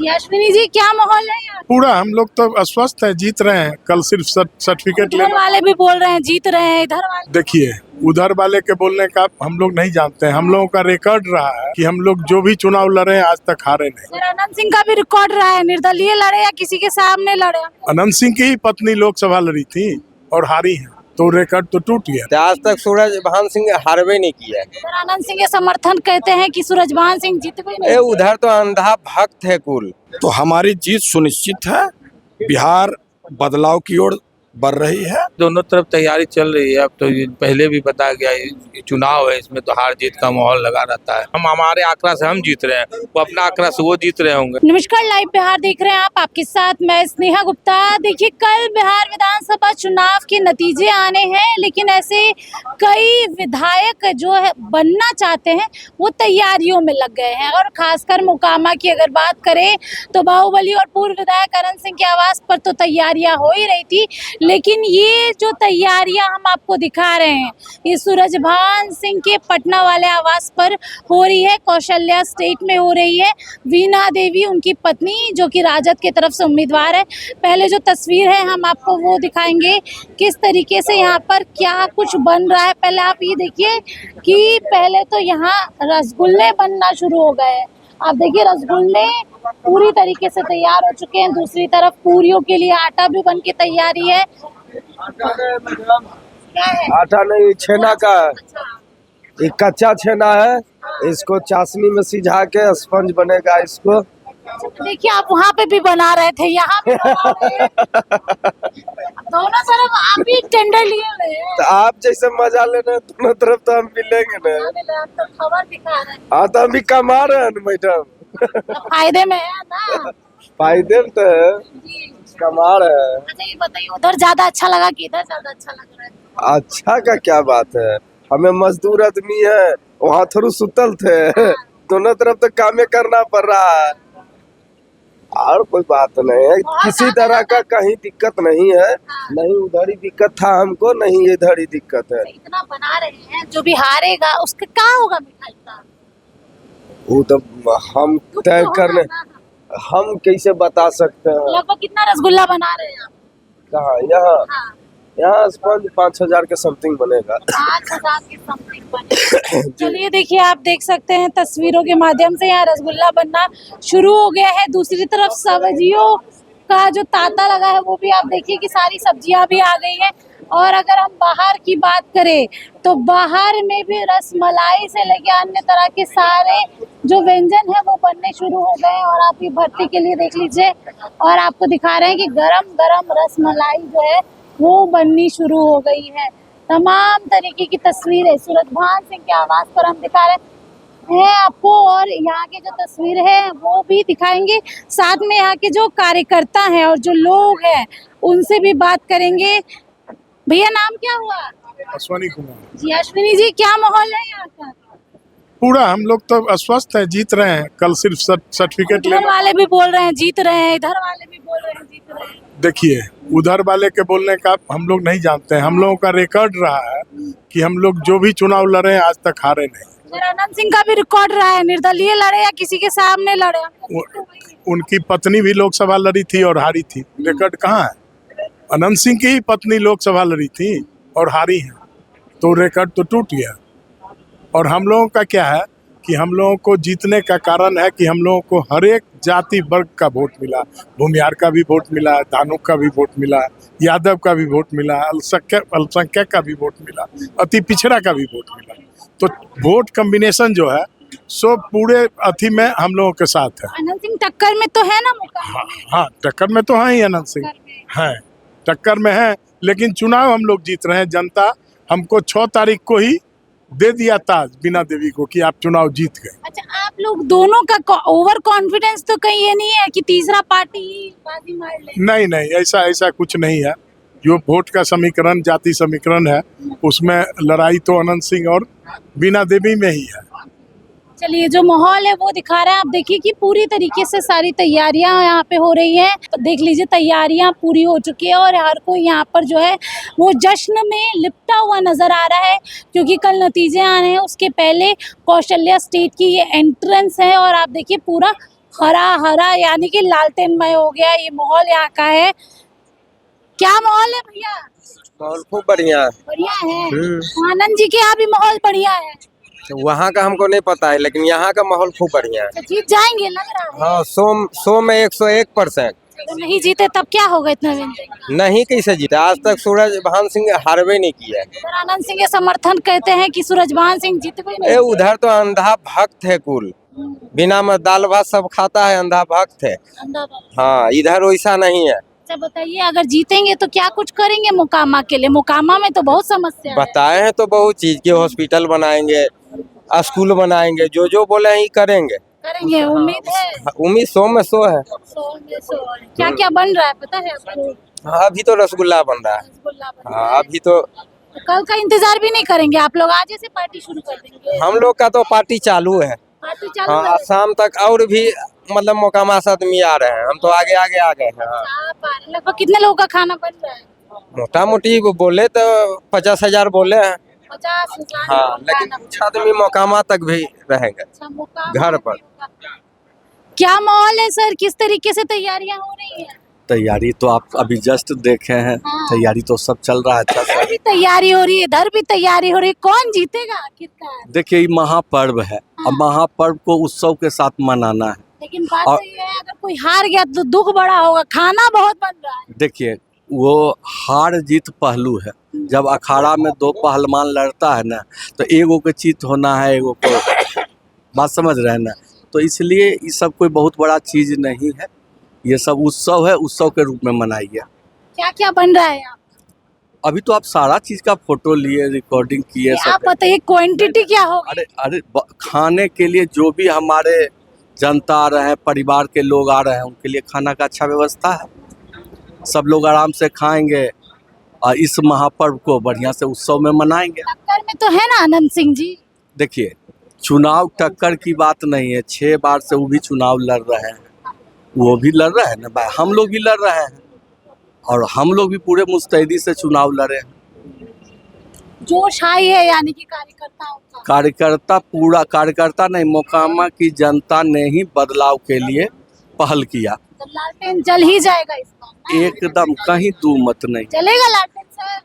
जी अश्विनी जी, क्या माहौल है यहाँ? पूरा हम लोग तो अस्वस्थ है, जीत रहे हैं। कल सिर्फ सर्टिफिकेट इधर लेना। वाले भी बोल रहे हैं जीत रहे हैं, इधर वाले देखिए, उधर वाले के बोलने का हम लोग नहीं जानते हैं। हम लोगों का रिकॉर्ड रहा है कि हम लोग जो भी चुनाव लड़े हैं आज तक हारे नहीं। सर, अनंत सिंह का भी रिकॉर्ड रहा है, निर्दलीय लड़े या किसी के सामने लड़े? अनंत सिंह की ही पत्नी लोकसभा लड़ी थी और हारी है, तो रिकॉर्ड तो टूट गया। आज तक सूरजभान सिंह हारवे नहीं किया है। सर, अनंत सिंह के समर्थन कहते हैं कि सूरजभान सिंह जीत भी ए नहीं। उधर तो अंधा भक्त है कुल। तो हमारी जीत सुनिश्चित है। बिहार बदलाव की ओर बढ़ रही है। दोनों तरफ तैयारी चल रही है। अब तो ये पहले भी बताया गया, ये चुनाव है, इसमें तो हार जीत का माहौल लगा रहता है। हम हमारे आंकड़ा से हम जीत रहे हैं, वो अपना आंकड़ा से वो जीत रहे होंगे। नमस्कार, लाइव बिहार देख रहे हैं आप, आपके साथ मैं स्नेहा गुप्ता। देखिए, कल बिहार विधानसभा चुनाव के नतीजे आने हैं, लेकिन ऐसे कई विधायक जो है बनना चाहते हैं वो तैयारियों में लग गए हैं। और खासकर मोकामा की अगर बात करें तो बाहुबली और पूर्व विधायक अनंत सिंह के आवास पर तो तैयारियां हो ही रही थी, लेकिन ये जो तैयारियां हम आपको दिखा रहे हैं ये सूरजभान सिंह के पटना वाले आवास पर हो रही है। कौशल्या स्टेट में हो रही है। वीणा देवी उनकी पत्नी, जो कि राजद की तरफ से उम्मीदवार है। पहले जो तस्वीर है हम आपको वो दिखाएंगे, किस तरीके से यहाँ पर क्या कुछ बन रहा है। पहले आप ये देखिए कि पहले तो यहाँ रसगुल्ले बनना शुरू हो गए हैं। आप देखिए, रसगुल्ले पूरी तरीके से तैयार हो चुके हैं। दूसरी तरफ पूरियों के लिए आटा भी बन के तैयारी है। क्या है? आटा नहीं, छेना का है। ये कच्चा छेना है, इसको चाशनी में सिझा के स्पंज बनेगा। इसको देखिए, आप वहाँ पे भी बना रहे थे, यहाँ भी बना रहे हैं। दोनों तरफ आप भी टेंडर लिए हुए हैं। तो आप जैसे मजा लेना दोनों तरफ तो हम भी लेंगे ना। आप तो खबर दिखा रहे हैं, हाँ तो हम भी कमा रहे हैं ना मैडम। तो फायदे में है ना। फायदे में तो है, जी। कमा रहे हैं। अच्छा, ये बताइए, उधर ज्यादा अच्छा लगा कि इधर ज्यादा अच्छा लग रहा है? अच्छा का क्या बात है, हमें मजदूर आदमी है, वहाँ थोड़ा सुतल थे। दोनों तरफ तो कामे करना पड़ रहा है, और कोई बात नहीं है। किसी तरह का कहीं दिक्कत नहीं है। नहीं उधर ही दिक्कत था हमको, नहीं इधर ही दिक्कत है। इतना बना रहे हैं, जो भी हारेगा उसका क्या होगा मिठाई का? वो तो हम तय करने, हम कैसे बता सकते हैं। लगभग कितना रसगुल्ला बना रहे हैं आप? कहाँ यहाँ हाँ, यहाँ 5,000 के समथिंग बनेगा। 5,000 की समथिंग बने। चलिए, देखिए, आप देख सकते हैं तस्वीरों के माध्यम से यहाँ रसगुल्ला बनना शुरू हो गया है। दूसरी तरफ सब्जियों का जो तांता लगा है वो भी आप देखिए कि सारी सब्जियां भी आ गई हैं। और अगर हम बाहर की बात करें तो बाहर में भी रसमलाई से लेके अन्य तरह के सारे जो व्यंजन है वो बनने शुरू हो गए हैं। और आप ये भर्ती के लिए देख लीजिए, और आपको दिखा रहे हैं कि गरम गरम रसमलाई जो है वो बननी शुरू हो गई है। तमाम तरीके की तस्वीरें सूरजभान सिंह के आवास पर हम दिखा रहे हैं आपको, और यहाँ के जो तस्वीर है वो भी दिखाएंगे। साथ में यहाँ के जो कार्यकर्ता हैं और जो लोग हैं उनसे भी बात करेंगे। भैया, नाम क्या हुआ? अश्विनी कुमार। जी अश्विनी जी, क्या माहौल है यहाँ का? पूरा हम लोग तो अस्वस्थ है, जीत रहे हैं। कल सिर्फ सर्टिफिकेट इधर लेना। वाले भी बोल रहे हैं जीत रहे हैं, इधर वाले भी बोल रहे हैं जीत रहे हैं। देखिए, उधर वाले के बोलने का हम लोग नहीं जानते हैं। हम लोगों का रिकॉर्ड रहा है कि हम लोग जो भी चुनाव लड़े हैं आज तक हारे नहीं। सर, अनंत सिंह का भी रिकॉर्ड रहा है, निर्दलीय लड़े या किसी के सामने लड़े? उनकी पत्नी भी लोकसभा लड़ी थी और हारी थी। रिकॉर्ड कहाँ है? अनंत सिंह की ही पत्नी लोकसभा लड़ी थी और हारी है, तो रिकॉर्ड तो टूट गया। और हम लोगों का क्या है कि हम लोगों को जीतने का कारण है कि हम लोगों को हर एक जाति वर्ग का वोट मिला। भूमिहार का भी वोट मिला, धानुक का भी वोट मिला, यादव का भी वोट मिला, अल्पसंख्यक का भी वोट मिला, अति पिछड़ा का भी वोट मिला। तो वोट कम्बिनेशन जो है सो पूरे अथी में हम लोगों के साथ है। अनंत सिंह टक्कर में तो है ना मुकाबला? हाँ, टक्कर में तो है ही अनंत सिंह, है टक्कर में है, लेकिन चुनाव हम लोग जीत रहे हैं। जनता हमको 6 तारीख को ही दे दिया ताज वीणा देवी को कि आप चुनाव जीत गए। अच्छा, आप लोग दोनों का ओवर कॉन्फिडेंस तो कहीं ये नहीं है कि तीसरा पार्टी बाजी मार ले? नहीं नहीं, ऐसा कुछ नहीं है। जो वोट का समीकरण, जाति समीकरण है, उसमें लड़ाई तो अनंत सिंह और वीणा देवी में ही है। चलिए, जो माहौल है वो दिखा रहे हैं। आप देखिए कि पूरी तरीके से सारी तैयारियां यहाँ पे हो रही हैं। तो देख लीजिए, तैयारियां पूरी हो चुकी है और हर कोई यहाँ पर जो है वो जश्न में लिपटा हुआ नजर आ रहा है, क्योंकि कल नतीजे आने हैं। उसके पहले कौशल्या स्टेट की ये एंट्रेंस है और आप देखिए पूरा हरा हरा यानी कि लालटेनमय हो गया ये माहौल यहाँ का है। क्या माहौल है भैया? माहौल खूब बढ़िया है। बढ़िया है। आनंद जी के यहाँ भी माहौल बढ़िया है। तो वहाँ का हमको नहीं पता है, लेकिन यहाँ का माहौल खूब बढ़िया है। तो जीत जाएंगे लग रहा है। हाँ, 100 में 101%। तो नहीं जीते तब क्या होगा इतना दिन? नहीं कैसे जीता, आज तक सूरजभान सिंह हारवे नहीं किया है। और आनंद सिंह के समर्थन कहते हैं कि सूरजभान सिंह जीतवे ए नहीं। उधर तो अंधा भक्त है कुल, बिना में दाल भात सब खाता है, अंधा भक्त है। हाँ, इधर वैसा नहीं है। अच्छा बताइए, अगर जीतेंगे तो क्या कुछ करेंगे मोकामा के लिए? मोकामा में तो बहुत समस्या है। बताए हैं तो बहुत चीज के, हॉस्पिटल बनाएंगे, स्कूल बनाएंगे, जो जो बोले हैं ये करेंगे। करेंगे, उम्मीद है। उम्मीद 100 में 100 है। 100 में 100 है। क्या क्या बन रहा है पता है आपको? हाँ, अभी तो रसगुल्ला बन रहा है। रसगुल्ला बन रहा हाँ, है। अभी तो तो कल का इंतजार भी नहीं करेंगे आप लोग? आज से पार्टी शुरू कर देंगे? हम लोग का तो पार्टी चालू है। पार्टी चालू हाँ, है। शाम तक और भी मतलब मोकामा से आदमी आ रहे हैं, हम तो आगे आगे आ गए हैं। हाँ। आप आ रहे हैं। लगभग कितने लोगों का खाना बन रहा है? मोटा मोटी बोले तो 50,000 बोले हैं। 50,000। हाँ, लेकिन कुछ आदमी मोकामा तक भी रहेंगे घर पर। क्या माहौल है सर? किस तरीके से तैयारियां हो रही हैं? तैयारी तो आप अभी जस्ट देखे हैं। हाँ। तैयारी तो सब चल रहा है अच्छा से। इधर भी तैयारी हो रही है, इधर भी तैयारी हो रही है। कौन जीतेगा आखिरकार? देखिए ये महापर्व है, हाँ। अब महापर्व को उत्सव के साथ मनाना है। लेकिन बात और- तो ये है, अगर कोई हार गया तो दुख बड़ा होगा। खाना बहुत बन रहा है। देखिए वो हार जीत पहलू है। जब अखाड़ा में दो पहलवान लड़ता है ना, तो एगो के चित होना है, एगो को बात समझ रहे हैं ना। तो इसलिए ये सब कोई बहुत बड़ा चीज नहीं है, ये सब उत्सव है, उत्सव के रूप में मनाइए। क्या क्या बन रहा है यहाँ? अभी तो आप सारा चीज का फोटो लिए, रिकॉर्डिंग किए आप सब। बताइए क्वांटिटी क्या होगी? अरे अरे खाने के लिए जो भी हमारे जनता आ रहे हैं, परिवार के लोग आ रहे हैं, उनके लिए खाना का अच्छा व्यवस्था है। सब लोग आराम से खाएंगे और इस महापर्व को बढ़िया से उत्सव में मनाएंगे। टक्कर में तो है ना आनंद सिंह जी? देखिए चुनाव टक्कर की बात नहीं है, 6 बार से वो भी चुनाव लड़ रहे हैं, वो भी लड़ रहे हैं ना भाई, हम लोग भी लड़ रहे हैं और हम लोग भी पूरे मुस्तैदी से चुनाव लड़े हैं। जोश हाई है यानी कि कार्यकर्ताओं का। कार्यकर्ता पूरा, कार्यकर्ता नहीं, मोकामा की जनता ने ही बदलाव के लिए पहल किया। तो लालटेन जल ही जाएगा इस बार ना? एकदम कहीं दो मत नहीं। चलेगा लालटेन सर?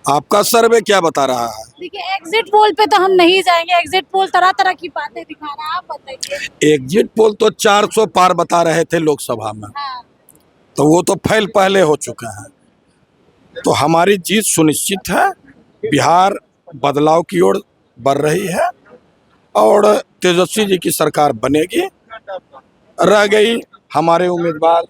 आपका सर्वे क्या बता रहा है? देखिए एग्जिट पोल पे तो हम नहीं जाएंगे। एग्जिट पोल तरह तरह की बातें दिखा रहा है। आप बताइए। एग्जिट पोल तो 400 पार बता रहे थे लोकसभा में, हाँ। तो वो तो फैल पहले हो चुके हैं। तो हमारी जीत सुनिश्चित है, बिहार बदलाव की ओर बढ़ रही है और तेजस्वी जी की सरकार बनेगी। रह गई हमारे उम्मीदवार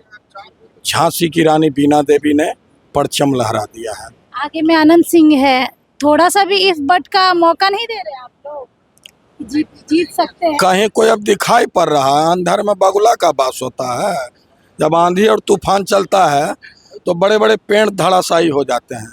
झांसी की रानी बीना देवी ने परचम लहरा दिया है। आगे में आनंद सिंह है। थोड़ा सा भी इस बट का मौका नहीं दे रहे आप लोग? जीत सकते हैं। कहीं कोई अब दिखाई पड़ रहा है? अंधेर में बगुला का वास होता है। जब आंधी और तूफान चलता है तो बड़े बड़े पेड़ धराशायी हो जाते हैं।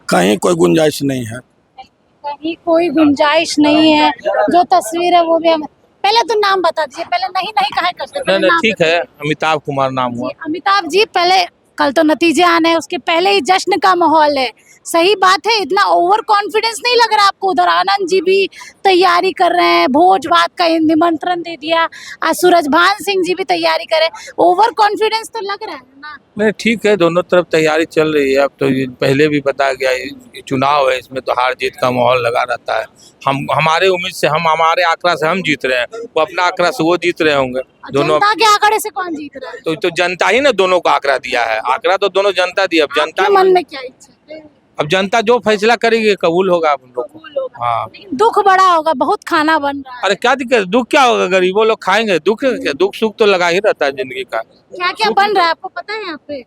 कहीं कोई गुंजाइश नहीं है। कहीं कोई गुंजाइश नहीं है। जो तस्वीर है वो भी हम पहले तो नाम बता दीजिए। पहले नहीं नहीं कहा करते। नहीं पहले नहीं नाम ठीक है, अमिताभ कुमार नाम हुआ। जी, अमिताभ जी पहले, कल तो नतीजे आने हैं, उसके पहले ही जश्न का माहौल है। सही बात है, इतना ओवर कॉन्फिडेंस नहीं लग रहा आपको? उधर आनंद जी भी तैयारी कर रहे हैं, भोज भात का निमंत्रण दे दिया, आज सूरजभान सिंह जी भी तैयारी कर रहे हैं। ओवर कॉन्फिडेंस तो लग रहा है ना? नहीं ठीक है, दोनों तरफ तैयारी चल रही है। अब तो ये पहले भी बताया गया, ये चुनाव है, इसमें तो हार जीत का माहौल लगा रहता है। हम हमारे उम्मीद से, हम हमारे आंकड़ा से हम जीत रहे हैं, वो अपना आंकड़ा से वो जीत रहे होंगे दोनों। जनता के आंकड़े से कौन जीत रहा है? तो जनता ही ना दोनों को आंकड़ा दिया है। आंकड़ा तो दोनों जनता दिया। अब जनता, आपके मन में क्या इच्छा है? अब जनता जो फैसला करेगी कबूल होगा आप लोग को। कबूल होगा। हाँ, लेकिन दुख बड़ा होगा, बहुत खाना बन रहा है। अरे क्या दिक्कत, दुख क्या होगा? गरीबों लोग खाएंगे, दुख क्या? दुख सुख तो लगा ही रहता है जिंदगी का। क्या क्या बन रहा है आपको पता है यहाँ पे?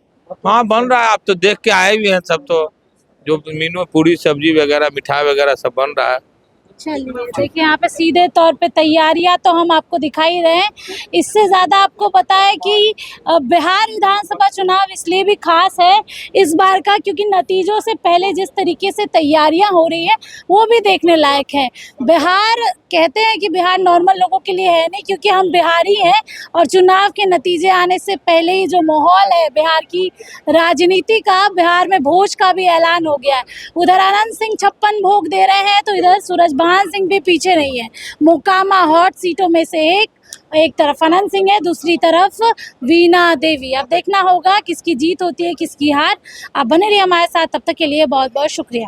हाँ बन रहा है, आप तो देख के आए भी हैं सब। तो जो मीनू पूरी सब्जी वगैरह मिठाई वगैरह सब बन रहा है। चलिए देखिए यहाँ पे सीधे तौर पे तैयारियां तो हम आपको दिखाई रहे हैं। इससे ज़्यादा आपको पता है कि बिहार विधानसभा चुनाव इसलिए भी खास है इस बार का, क्योंकि नतीजों से पहले जिस तरीके से तैयारियां हो रही हैं वो भी देखने लायक है। बिहार, कहते हैं कि बिहार नॉर्मल लोगों के लिए है नहीं, क्योंकि हम बिहारी हैं और चुनाव के नतीजे आने से पहले ही जो माहौल है बिहार की राजनीति का, बिहार में भोज का भी ऐलान हो गया है। उधर आनंद सिंह 56 भोग दे रहे हैं तो इधर सूरजभान चौहान सिंह भी पीछे नहीं है। मोकामा हॉट सीटों में से एक तरफ अनंत सिंह है, दूसरी तरफ वीणा देवी। अब देखना होगा किसकी जीत होती है, किसकी हार। आप बने रहिए हमारे साथ, तब तक के लिए बहुत बहुत शुक्रिया।